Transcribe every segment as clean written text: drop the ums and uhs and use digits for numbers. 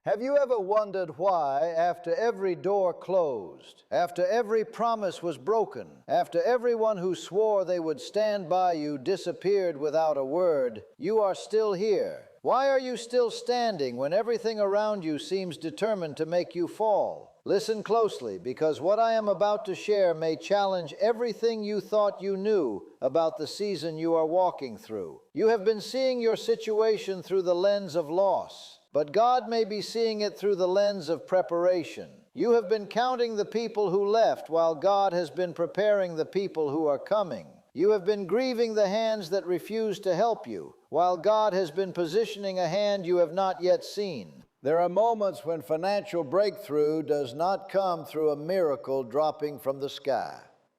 Have you ever wondered why, after every door closed, after every promise was broken, after everyone who swore they would stand by you disappeared without a word, you are still here? Why are you still standing when everything around you seems determined to make you fall? Listen closely, because what I am about to share may challenge everything you thought you knew about the season you are walking through. You have been seeing your situation through the lens of loss, but God may be seeing it through the lens of preparation. You have been counting the people who left while God has been preparing the people who are coming. You have been grieving the hands that refuse to help you, while God has been positioning a hand you have not yet seen. There are moments when financial breakthrough does not come through a miracle dropping from the sky.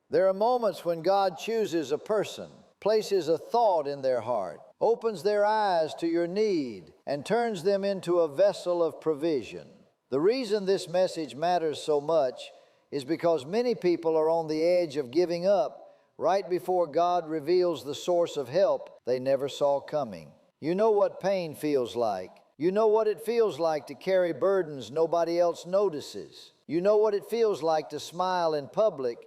There are moments when God chooses a person, places a thought in their heart, opens their eyes to your need, and turns them into a vessel of provision. The reason this message matters so much is because many people are on the edge of giving up right before God reveals the source of help they never saw coming. You know what pain feels like. You know what it feels like to carry burdens nobody else notices. You know what it feels like to smile in public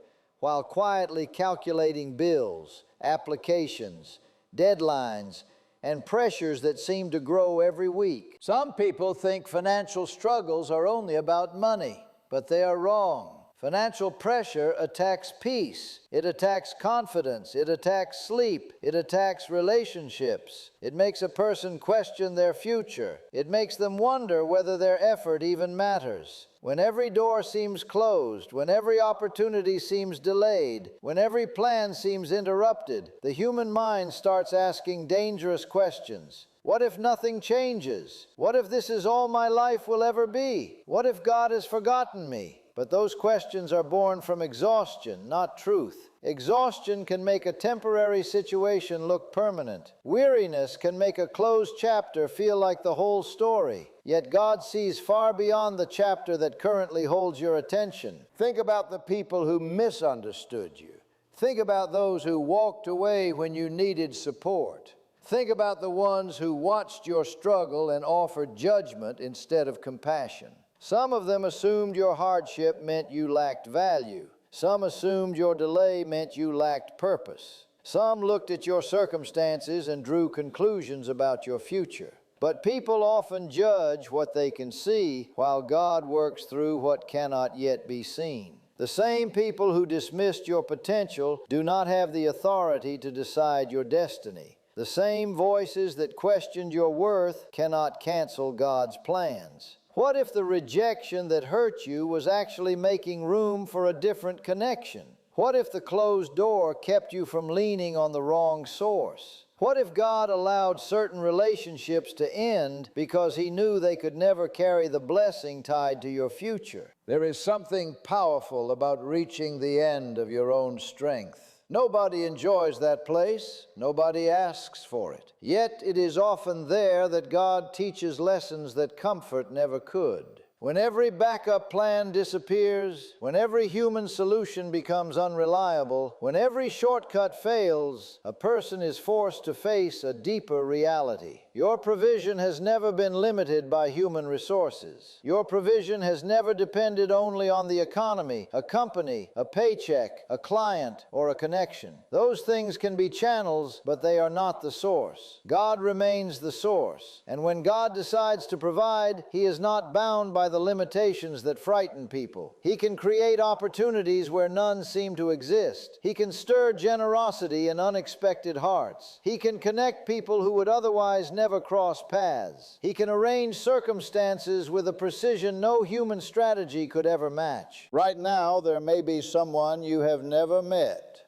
while quietly calculating bills, applications, deadlines, and pressures that seem to grow every week. Some people think financial struggles are only about money, but they are wrong. Financial pressure attacks peace. It attacks confidence. It attacks sleep. It attacks relationships. It makes a person question their future. It makes them wonder whether their effort even matters. When every door seems closed, when every opportunity seems delayed, when every plan seems interrupted, the human mind starts asking dangerous questions. What if nothing changes? What if this is all my life will ever be? What if God has forgotten me? But those questions are born from exhaustion, not truth. Exhaustion can make a temporary situation look permanent. Weariness can make a closed chapter feel like the whole story. Yet God sees far beyond the chapter that currently holds your attention. Think about the people who misunderstood you. Think about those who walked away when you needed support. Think about the ones who watched your struggle and offered judgment instead of compassion. Some of them assumed your hardship meant you lacked value. Some assumed your delay meant you lacked purpose. Some looked at your circumstances and drew conclusions about your future. But people often judge what they can see, while God works through what cannot yet be seen. The same people who dismissed your potential do not have the authority to decide your destiny. The same voices that questioned your worth cannot cancel God's plans. What if the rejection that hurt you was actually making room for a different connection? What if the closed door kept you from leaning on the wrong source? What if God allowed certain relationships to end because He knew they could never carry the blessing tied to your future? There is something powerful about reaching the end of your own strength. Nobody enjoys that place. Nobody asks for it. Yet it is often there that God teaches lessons that comfort never could. When every backup plan disappears, when every human solution becomes unreliable, when every shortcut fails, a person is forced to face a deeper reality. Your provision has never been limited by human resources. Your provision has never depended only on the economy, a company, a paycheck, a client, or a connection. Those things can be channels, but they are not the source. God remains the source. And when God decides to provide, He is not bound by the limitations that frighten people. He can create opportunities where none seem to exist. He can stir generosity in unexpected hearts. He can connect people who would otherwise never cross paths. He can arrange circumstances with a precision no human strategy could ever match. Right now, there may be someone you have never met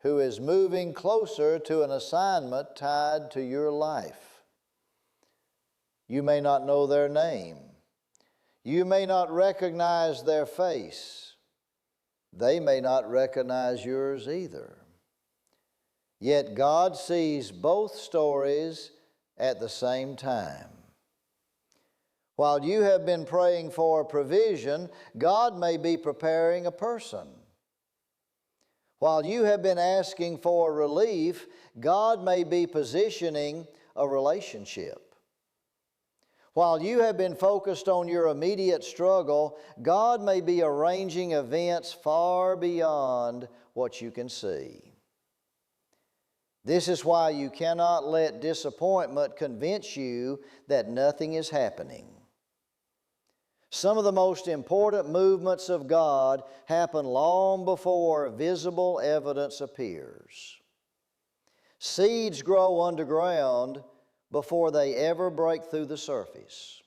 who is moving closer to an assignment tied to your life. You may not know their name. You may not recognize their face. They may not recognize yours either. Yet God sees both stories at the same time. While you have been praying for provision, God may be preparing a person. While you have been asking for relief, God may be positioning a relationship. While you have been focused on your immediate struggle, God may be arranging events far beyond what you can see. This is why you cannot let disappointment convince you that nothing is happening. Some of the most important movements of God happen long before visible evidence appears. Seeds grow underground before they ever break through the surface.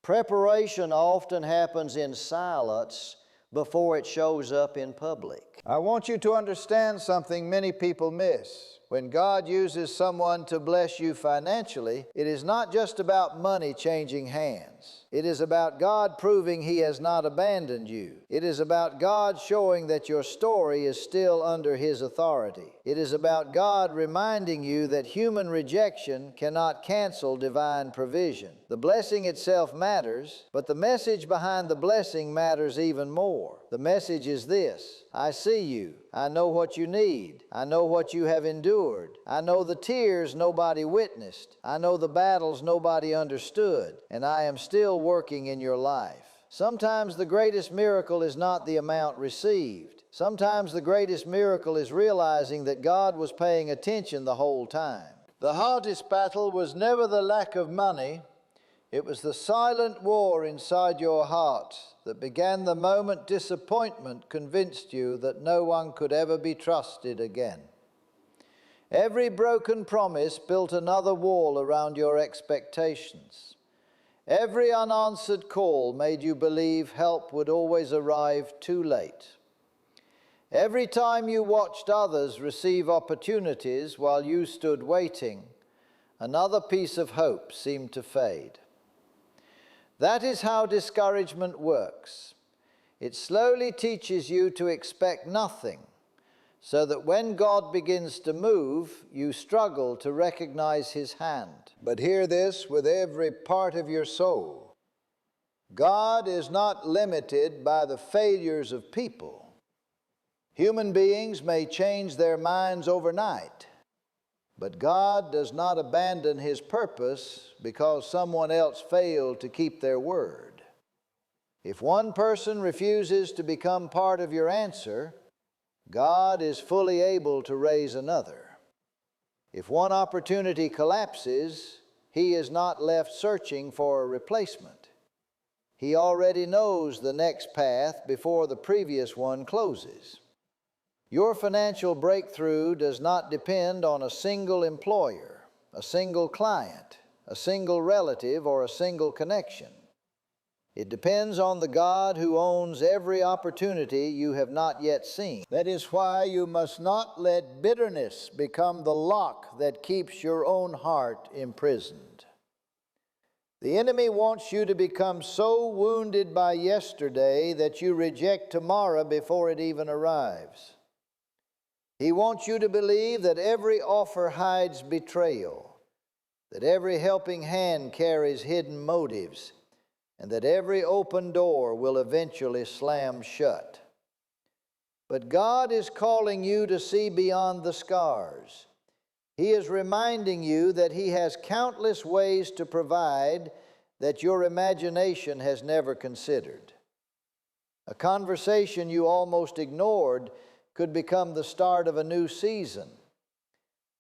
Preparation often happens in silence before it shows up in public. I want you to understand something many people miss. When God uses someone to bless you financially, it is not just about money changing hands. It is about God proving He has not abandoned you. It is about God showing that your story is still under His authority. It is about God reminding you that human rejection cannot cancel divine provision. The blessing itself matters, but the message behind the blessing matters even more. The message is this: I see you. I know what you need. I know what you have endured. I know the tears nobody witnessed. I know the battles nobody understood. And I am still working in your life. Sometimes the greatest miracle is not the amount received. Sometimes the greatest miracle is realizing that God was paying attention the whole time. The hardest battle was never the lack of money. It was the silent war inside your heart that began the moment disappointment convinced you that no one could ever be trusted again. Every broken promise built another wall around your expectations. Every unanswered call made you believe help would always arrive too late. Every time you watched others receive opportunities while you stood waiting, another piece of hope seemed to fade. That is how discouragement works. It slowly teaches you to expect nothing, so that when God begins to move, you struggle to recognize His hand. But hear this with every part of your soul. God is not limited by the failures of people. Human beings may change their minds overnight, but God does not abandon His purpose because someone else failed to keep their word. If one person refuses to become part of your answer, God is fully able to raise another. If one opportunity collapses, He is not left searching for a replacement. He already knows the next path before the previous one closes. Your financial breakthrough does not depend on a single employer, a single client, a single relative, or a single connection. It depends on the God who owns every opportunity you have not yet seen. That is why you must not let bitterness become the lock that keeps your own heart imprisoned. The enemy wants you to become so wounded by yesterday that you reject tomorrow before it even arrives. He wants you to believe that every offer hides betrayal, that every helping hand carries hidden motives, and that every open door will eventually slam shut. But God is calling you to see beyond the scars. He is reminding you that He has countless ways to provide that your imagination has never considered. A conversation you almost ignored could become the start of a new season.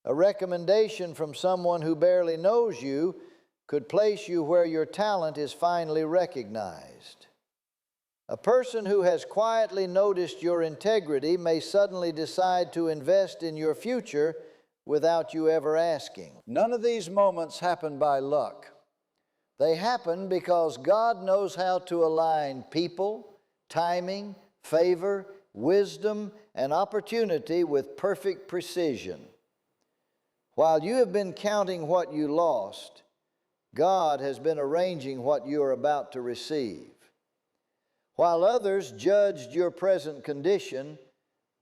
A recommendation from someone who barely knows you could place you where your talent is finally recognized. A person who has quietly noticed your integrity may suddenly decide to invest in your future without you ever asking. None of these moments happen by luck. They happen because God knows how to align people, timing, favor, wisdom, and opportunity with perfect precision. While you have been counting what you lost, God has been arranging what you are about to receive. While others judged your present condition,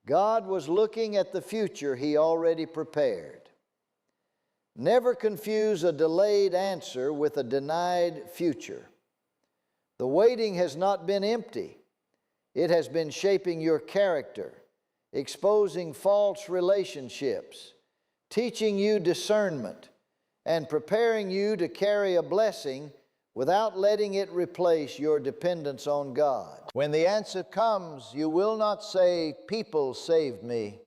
God was looking at the future He already prepared. Never confuse a delayed answer with a denied future. The waiting has not been empty. It has been shaping your character, exposing false relationships, teaching you discernment, and preparing you to carry a blessing without letting it replace your dependence on God. When the answer comes, you will not say, "People saved me."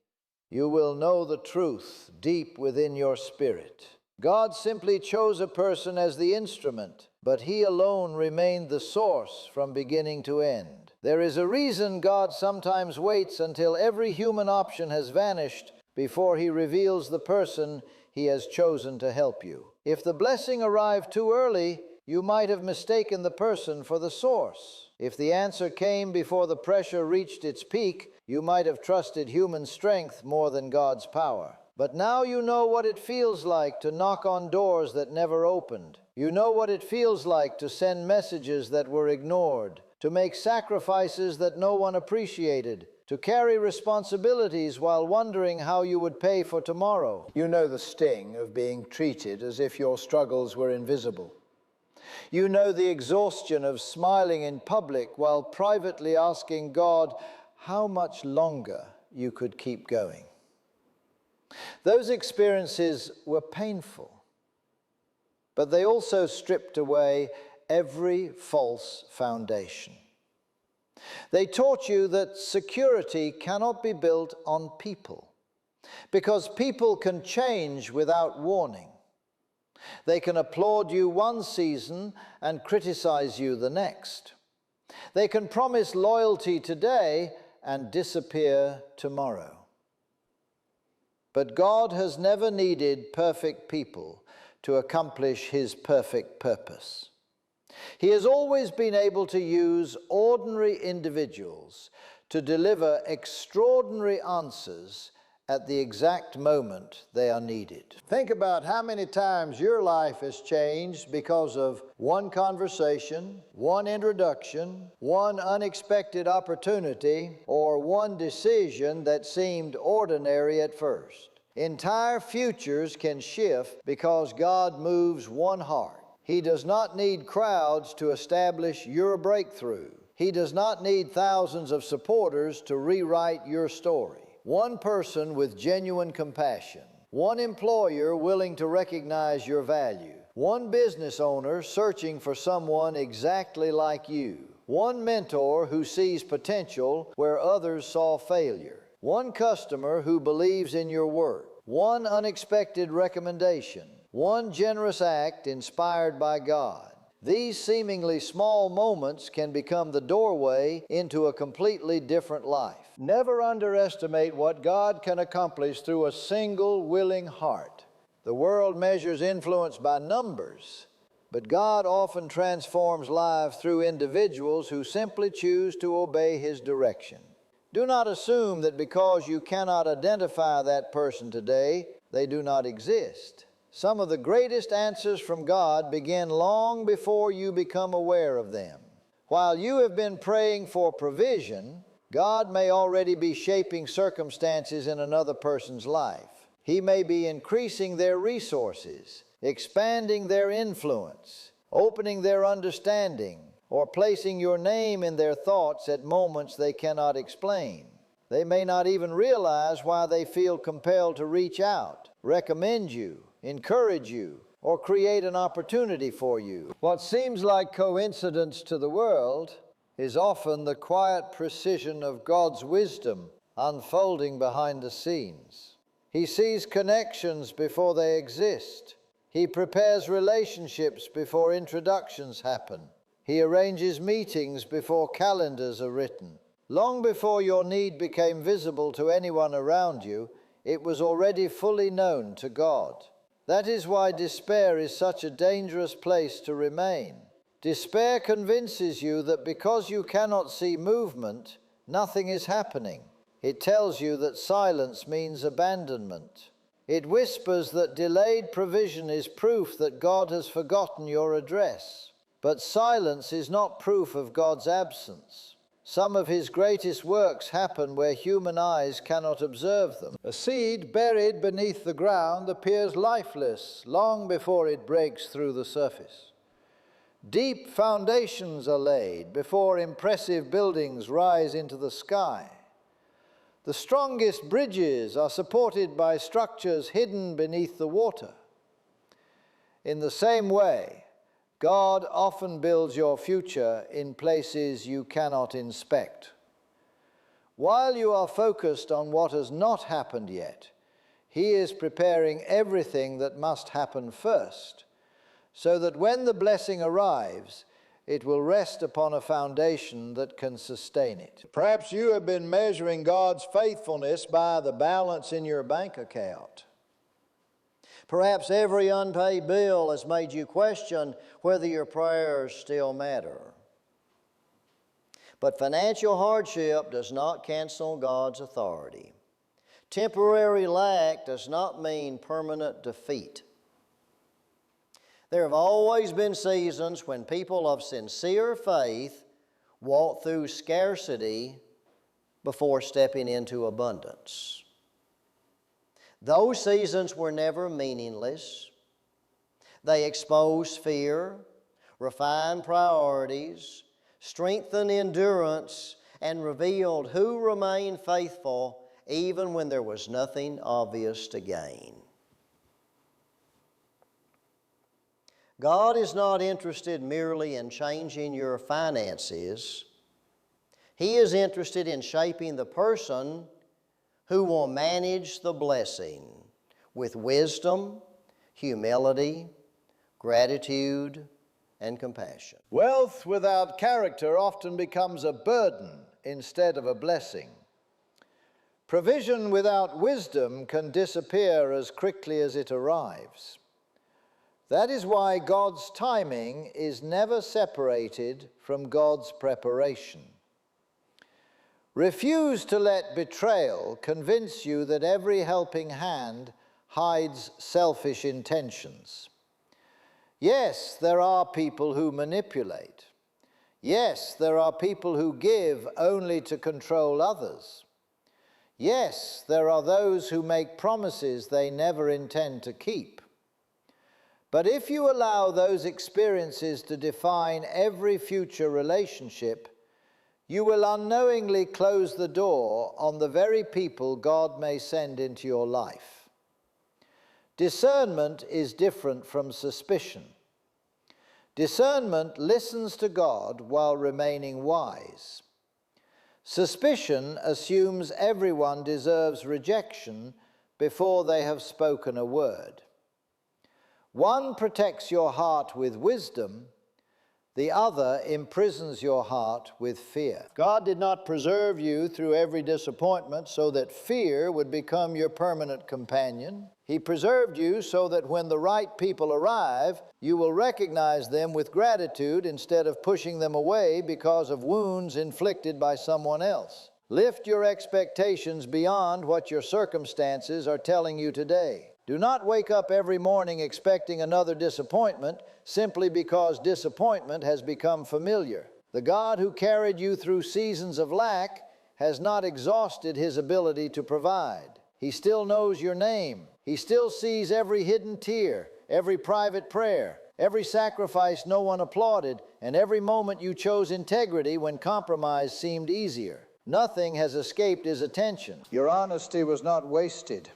You will know the truth deep within your spirit. God simply chose a person as the instrument, but He alone remained the source from beginning to end. There is a reason God sometimes waits until every human option has vanished before He reveals the person He has chosen to help you. If the blessing arrived too early, you might have mistaken the person for the source. If the answer came before the pressure reached its peak, you might have trusted human strength more than God's power. But now you know what it feels like to knock on doors that never opened. You know what it feels like to send messages that were ignored, to make sacrifices that no one appreciated, to carry responsibilities while wondering how you would pay for tomorrow. You know the sting of being treated as if your struggles were invisible. You know the exhaustion of smiling in public while privately asking God how much longer you could keep going. Those experiences were painful, but they also stripped away every false foundation. They taught you that security cannot be built on people, because people can change without warning. They can applaud you one season and criticize you the next. They can promise loyalty today and disappear tomorrow. But God has never needed perfect people to accomplish His perfect purpose. He has always been able to use ordinary individuals to deliver extraordinary answers at the exact moment they are needed. Think about how many times your life has changed because of one conversation, one introduction, one unexpected opportunity, or one decision that seemed ordinary at first. Entire futures can shift because God moves one heart. He does not need crowds to establish your breakthrough. He does not need thousands of supporters to rewrite your story. One person with genuine compassion, one employer willing to recognize your value, one business owner searching for someone exactly like you, one mentor who sees potential where others saw failure, one customer who believes in your work, one unexpected recommendation, one generous act inspired by God. These seemingly small moments can become the doorway into a completely different life. Never underestimate what God can accomplish through a single willing heart. The world measures influence by numbers, but God often transforms lives through individuals who simply choose to obey His direction. Do not assume that because you cannot identify that person today, they do not exist. Some of the greatest answers from God begin long before you become aware of them. While you have been praying for provision, God may already be shaping circumstances in another person's life. He may be increasing their resources, expanding their influence, opening their understanding, or placing your name in their thoughts at moments they cannot explain. They may not even realize why they feel compelled to reach out, recommend you, encourage you, or create an opportunity for you. What seems like coincidence to the world is often the quiet precision of God's wisdom unfolding behind the scenes. He sees connections before they exist. He prepares relationships before introductions happen. He arranges meetings before calendars are written. Long before your need became visible to anyone around you, it was already fully known to God. That is why despair is such a dangerous place to remain. Despair convinces you that because you cannot see movement, nothing is happening. It tells you that silence means abandonment. It whispers that delayed provision is proof that God has forgotten your address. But silence is not proof of God's absence. Some of His greatest works happen where human eyes cannot observe them. A seed buried beneath the ground appears lifeless long before it breaks through the surface. Deep foundations are laid before impressive buildings rise into the sky. The strongest bridges are supported by structures hidden beneath the water. In the same way, God often builds your future in places you cannot inspect. While you are focused on what has not happened yet, He is preparing everything that must happen first, so that when the blessing arrives, it will rest upon a foundation that can sustain it. Perhaps you have been measuring God's faithfulness by the balance in your bank account. Perhaps every unpaid bill has made you question whether your prayers still matter. But financial hardship does not cancel God's authority. Temporary lack does not mean permanent defeat. There have always been seasons when people of sincere faith walk through scarcity before stepping into abundance. Those seasons were never meaningless. They exposed fear, refined priorities, strengthened endurance, and revealed who remained faithful even when there was nothing obvious to gain. God is not interested merely in changing your finances. He is interested in shaping the person who will manage the blessing with wisdom, humility, gratitude, and compassion. Wealth without character often becomes a burden instead of a blessing. Provision without wisdom can disappear as quickly as it arrives. That is why God's timing is never separated from God's preparation. Refuse to let betrayal convince you that every helping hand hides selfish intentions. Yes, there are people who manipulate. Yes, there are people who give only to control others. Yes, there are those who make promises they never intend to keep. But if you allow those experiences to define every future relationship, you will unknowingly close the door on the very people God may send into your life. Discernment is different from suspicion. Discernment listens to God while remaining wise. Suspicion assumes everyone deserves rejection before they have spoken a word. One protects your heart with wisdom, the other imprisons your heart with fear. God did not preserve you through every disappointment so that fear would become your permanent companion. He preserved you so that when the right people arrive, you will recognize them with gratitude instead of pushing them away because of wounds inflicted by someone else. Lift your expectations beyond what your circumstances are telling you today. Do not wake up every morning expecting another disappointment simply because disappointment has become familiar. The God who carried you through seasons of lack has not exhausted His ability to provide. He still knows your name. He still sees every hidden tear, every private prayer, every sacrifice no one applauded, and every moment you chose integrity when compromise seemed easier. Nothing has escaped His attention. Your honesty was not wasted.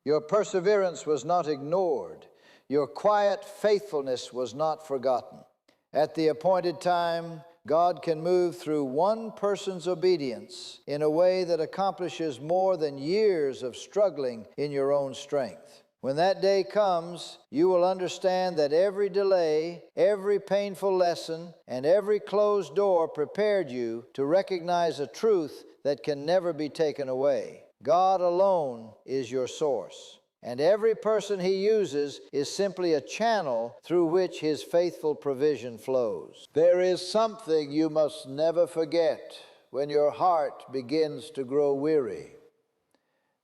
Your perseverance was not ignored. Your quiet faithfulness was not forgotten. At the appointed time, God can move through one person's obedience in a way that accomplishes more than years of struggling in your own strength. When that day comes, you will understand that every delay, every painful lesson, and every closed door prepared you to recognize a truth that can never be taken away. God alone is your source, and every person He uses is simply a channel through which His faithful provision flows. There is something you must never forget when your heart begins to grow weary.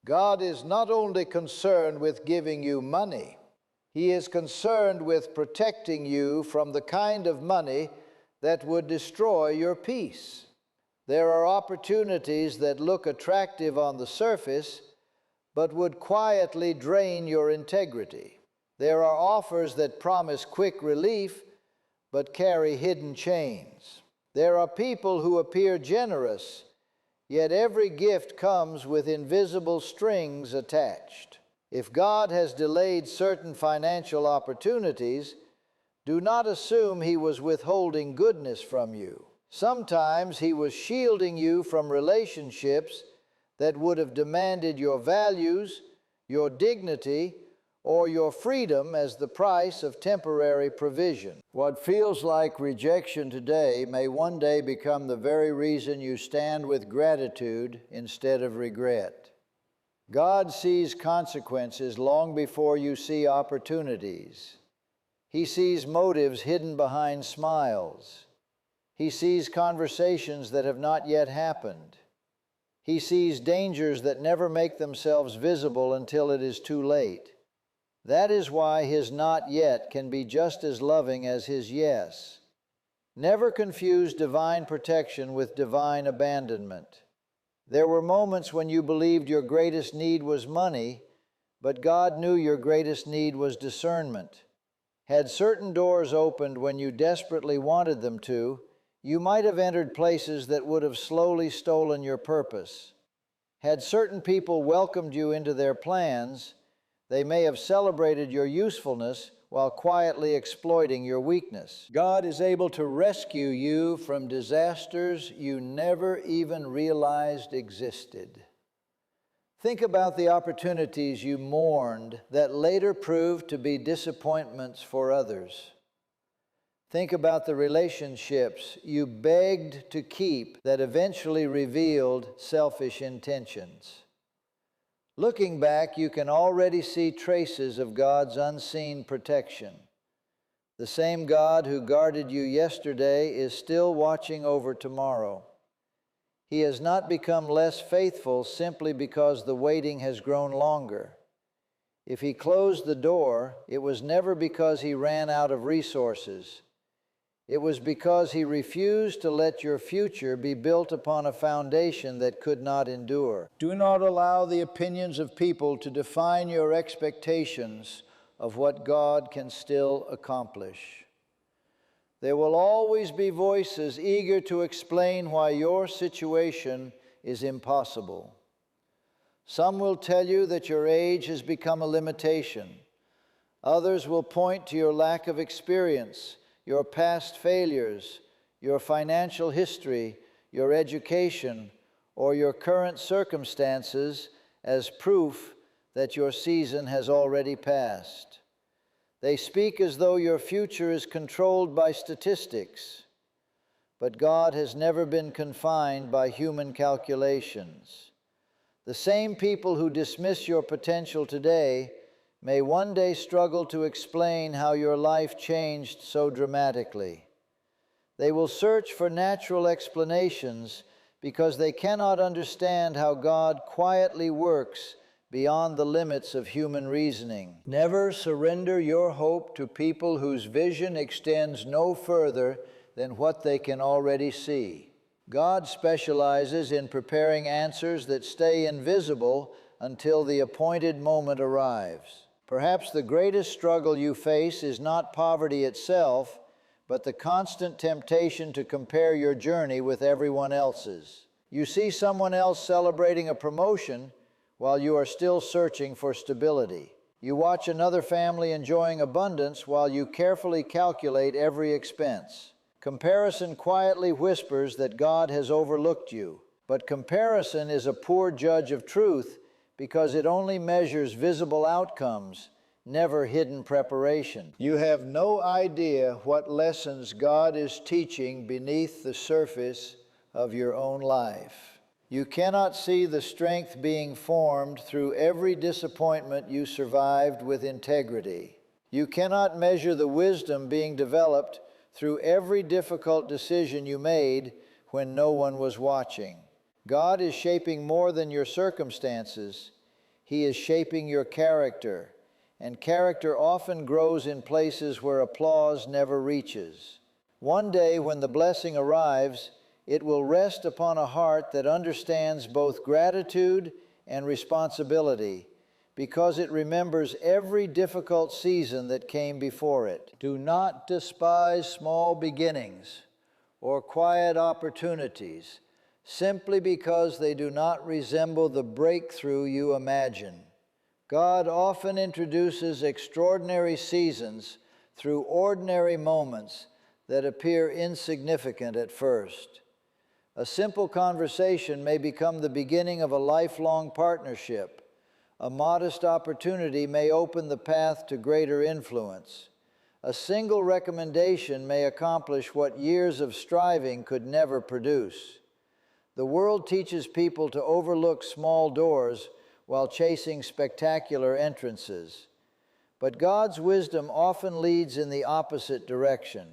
God is not only concerned with giving you money, He is concerned with protecting you from the kind of money that would destroy your peace. There are opportunities that look attractive on the surface, but would quietly drain your integrity. There are offers that promise quick relief, but carry hidden chains. There are people who appear generous, yet every gift comes with invisible strings attached. If God has delayed certain financial opportunities, do not assume He was withholding goodness from you. Sometimes He was shielding you from relationships that would have demanded your values, your dignity, or your freedom as the price of temporary provision. What feels like rejection today may one day become the very reason you stand with gratitude instead of regret. God sees consequences long before you see opportunities. He sees motives hidden behind smiles. He sees conversations that have not yet happened. He sees dangers that never make themselves visible until it is too late. That is why His not yet can be just as loving as His yes. Never confuse divine protection with divine abandonment. There were moments when you believed your greatest need was money, but God knew your greatest need was discernment. Had certain doors opened when you desperately wanted them to, you might have entered places that would have slowly stolen your purpose. Had certain people welcomed you into their plans, they may have celebrated your usefulness while quietly exploiting your weakness. God is able to rescue you from disasters you never even realized existed. Think about the opportunities you mourned that later proved to be disappointments for others. Think about the relationships you begged to keep that eventually revealed selfish intentions. Looking back, you can already see traces of God's unseen protection. The same God who guarded you yesterday is still watching over tomorrow. He has not become less faithful simply because the waiting has grown longer. If He closed the door, it was never because He ran out of resources. It was because He refused to let your future be built upon a foundation that could not endure. Do not allow the opinions of people to define your expectations of what God can still accomplish. There will always be voices eager to explain why your situation is impossible. Some will tell you that your age has become a limitation. Others will point to your lack of experience, your past failures, your financial history, your education, or your current circumstances as proof that your season has already passed. They speak as though your future is controlled by statistics, but God has never been confined by human calculations. The same people who dismiss your potential today may one day struggle to explain how your life changed so dramatically. They will search for natural explanations because they cannot understand how God quietly works beyond the limits of human reasoning. Never surrender your hope to people whose vision extends no further than what they can already see. God specializes in preparing answers that stay invisible until the appointed moment arrives. Perhaps the greatest struggle you face is not poverty itself, but the constant temptation to compare your journey with everyone else's. You see someone else celebrating a promotion while you are still searching for stability. You watch another family enjoying abundance while you carefully calculate every expense. Comparison quietly whispers that God has overlooked you, but comparison is a poor judge of truth because it only measures visible outcomes, never hidden preparation. You have no idea what lessons God is teaching beneath the surface of your own life. You cannot see the strength being formed through every disappointment you survived with integrity. You cannot measure the wisdom being developed through every difficult decision you made when no one was watching. God is shaping more than your circumstances. He is shaping your character, and character often grows in places where applause never reaches. One day when the blessing arrives, it will rest upon a heart that understands both gratitude and responsibility, because it remembers every difficult season that came before it. Do not despise small beginnings or quiet opportunities simply because they do not resemble the breakthrough you imagine. God often introduces extraordinary seasons through ordinary moments that appear insignificant at first. A simple conversation may become the beginning of a lifelong partnership. A modest opportunity may open the path to greater influence. A single recommendation may accomplish what years of striving could never produce. The world teaches people to overlook small doors while chasing spectacular entrances. But God's wisdom often leads in the opposite direction.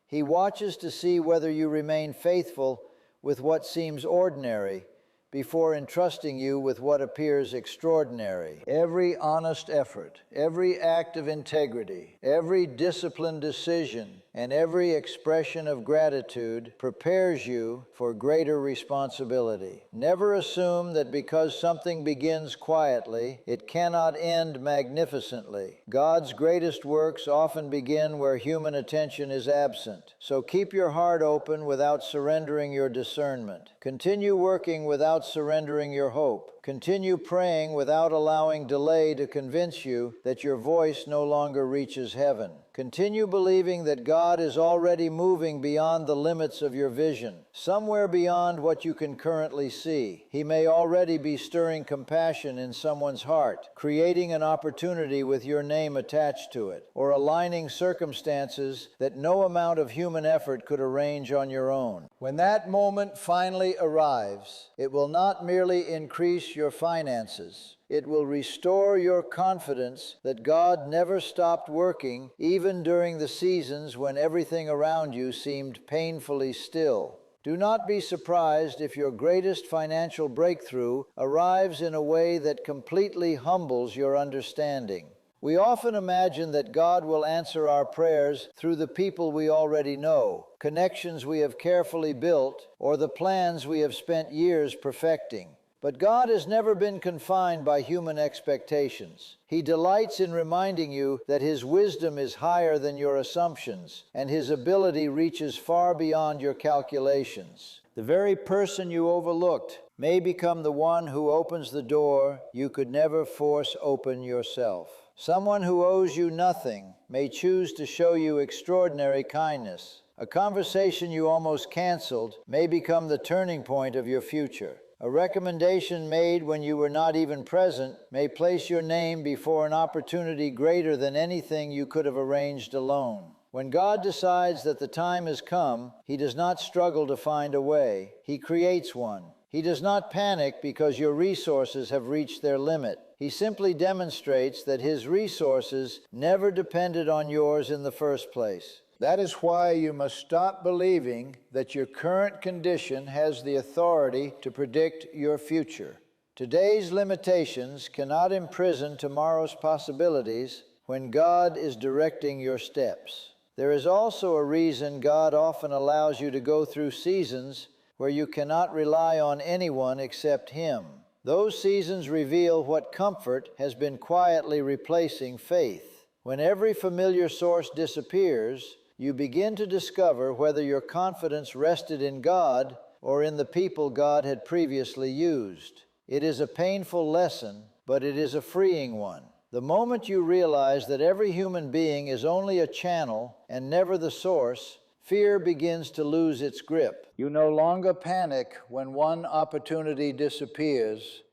He watches to see whether you remain faithful with what seems ordinary before entrusting you with what appears extraordinary. Every honest effort, every act of integrity, every disciplined decision, and every expression of gratitude prepares you for greater responsibility. Never assume that because something begins quietly, it cannot end magnificently. God's greatest works often begin where human attention is absent. So keep your heart open without surrendering your discernment. Continue working without surrendering your hope. Continue praying without allowing delay to convince you that your voice no longer reaches heaven. Continue believing that God is already moving beyond the limits of your vision, somewhere beyond what you can currently see. He may already be stirring compassion in someone's heart, creating an opportunity with your name attached to it, or aligning circumstances that no amount of human effort could arrange on your own. When that moment finally arrives, it will not merely increase your finances. It will restore your confidence that God never stopped working, even during the seasons when everything around you seemed painfully still. Do not be surprised if your greatest financial breakthrough arrives in a way that completely humbles your understanding. We often imagine that God will answer our prayers through the people we already know, connections we have carefully built, or the plans we have spent years perfecting. But God has never been confined by human expectations. He delights in reminding you that His wisdom is higher than your assumptions, and His ability reaches far beyond your calculations. The very person you overlooked may become the one who opens the door you could never force open yourself. Someone who owes you nothing may choose to show you extraordinary kindness. A conversation you almost canceled may become the turning point of your future. A recommendation made when you were not even present may place your name before an opportunity greater than anything you could have arranged alone. When God decides that the time has come, He does not struggle to find a way. He creates one. He does not panic because your resources have reached their limit. He simply demonstrates that His resources never depended on yours in the first place. That is why you must stop believing that your current condition has the authority to predict your future. Today's limitations cannot imprison tomorrow's possibilities when God is directing your steps. There is also a reason God often allows you to go through seasons where you cannot rely on anyone except Him. Those seasons reveal what comfort has been quietly replacing faith. When every familiar source disappears, you begin to discover whether your confidence rested in God or in the people God had previously used. It is a painful lesson, but it is a freeing one. The moment you realize that every human being is only a channel and never the source, fear begins to lose its grip. You no longer panic when one opportunity disappears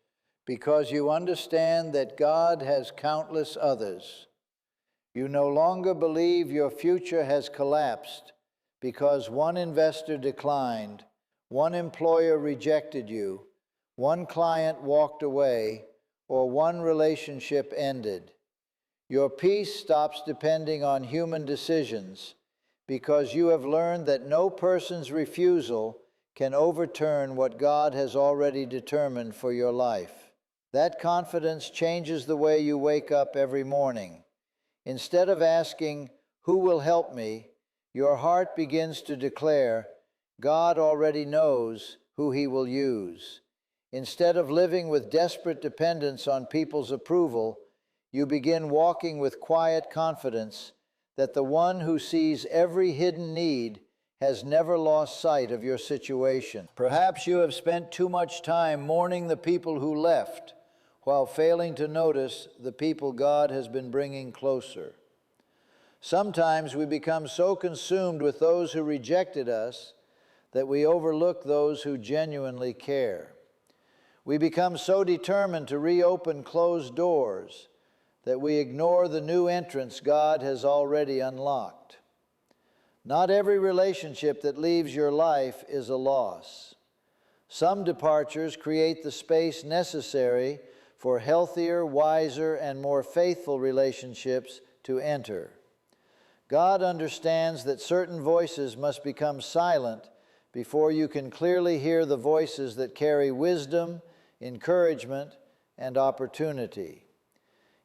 because you understand that God has countless others. You no longer believe your future has collapsed because one investor declined, one employer rejected you, one client walked away, or one relationship ended. Your peace stops depending on human decisions because you have learned that no person's refusal can overturn what God has already determined for your life. That confidence changes the way you wake up every morning. Instead of asking, "Who will help me?" your heart begins to declare, "God already knows who He will use." Instead of living with desperate dependence on people's approval, you begin walking with quiet confidence that the one who sees every hidden need has never lost sight of your situation. Perhaps you have spent too much time mourning the people who left, while failing to notice the people God has been bringing closer. Sometimes we become so consumed with those who rejected us that we overlook those who genuinely care. We become so determined to reopen closed doors that we ignore the new entrance God has already unlocked. Not every relationship that leaves your life is a loss. Some departures create the space necessary for healthier, wiser, and more faithful relationships to enter. God understands that certain voices must become silent before you can clearly hear the voices that carry wisdom, encouragement, and opportunity.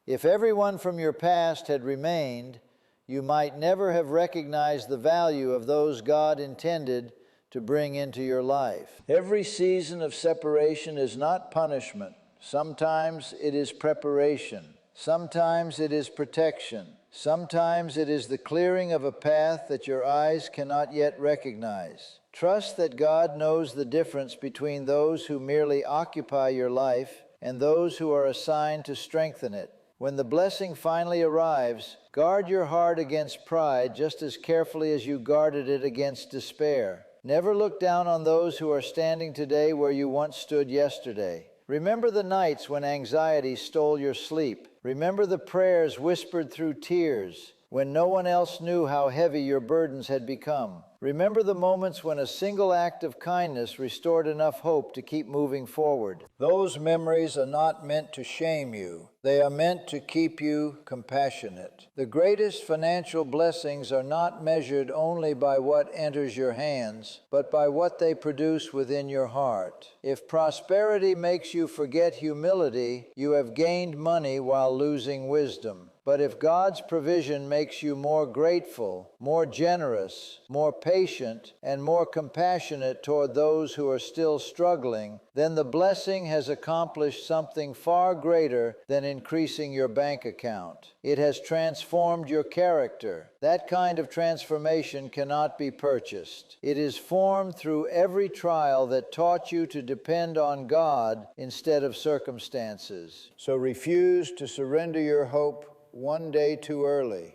If everyone from your past had remained, you might never have recognized the value of those God intended to bring into your life. Every season of separation is not punishment. Sometimes it is preparation. Sometimes it is protection. Sometimes it is the clearing of a path that your eyes cannot yet recognize. Trust that God knows the difference between those who merely occupy your life and those who are assigned to strengthen it. When the blessing finally arrives, guard your heart against pride just as carefully as you guarded it against despair. Never look down on those who are standing today where you once stood yesterday. Remember the nights when anxiety stole your sleep. Remember the prayers whispered through tears when no one else knew how heavy your burdens had become. Remember the moments when a single act of kindness restored enough hope to keep moving forward. Those memories are not meant to shame you. They are meant to keep you compassionate. The greatest financial blessings are not measured only by what enters your hands, but by what they produce within your heart. If prosperity makes you forget humility, you have gained money while losing wisdom. But if God's provision makes you more grateful, more generous, more patient, and more compassionate toward those who are still struggling, then the blessing has accomplished something far greater than increasing your bank account. It has transformed your character. That kind of transformation cannot be purchased. It is formed through every trial that taught you to depend on God instead of circumstances. So refuse to surrender your hope one day too early.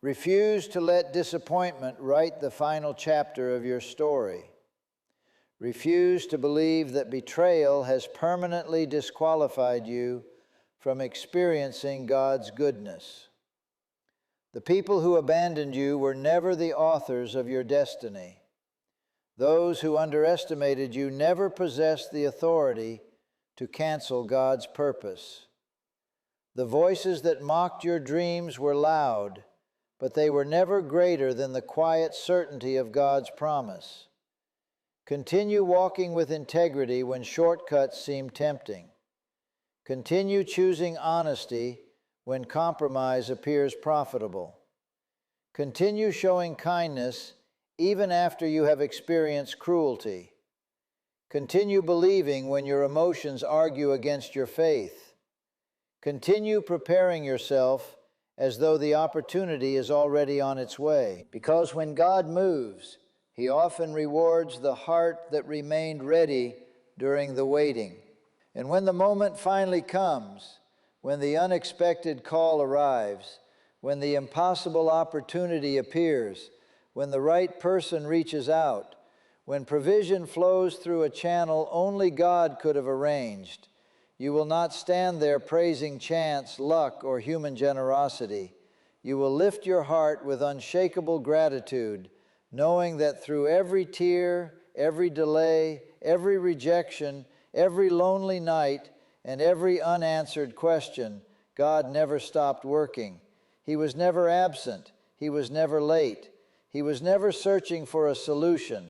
Refuse to let disappointment write the final chapter of your story. Refuse to believe that betrayal has permanently disqualified you from experiencing God's goodness. The people who abandoned you were never the authors of your destiny. Those who underestimated you never possessed the authority to cancel God's purpose. The voices that mocked your dreams were loud, but they were never greater than the quiet certainty of God's promise. Continue walking with integrity when shortcuts seem tempting. Continue choosing honesty when compromise appears profitable. Continue showing kindness even after you have experienced cruelty. Continue believing when your emotions argue against your faith. Continue preparing yourself as though the opportunity is already on its way. Because when God moves, He often rewards the heart that remained ready during the waiting. And when the moment finally comes, when the unexpected call arrives, when the impossible opportunity appears, when the right person reaches out, when provision flows through a channel only God could have arranged, you will not stand there praising chance, luck, or human generosity. You will lift your heart with unshakable gratitude, knowing that through every tear, every delay, every rejection, every lonely night, and every unanswered question, God never stopped working. He was never absent. He was never late. He was never searching for a solution.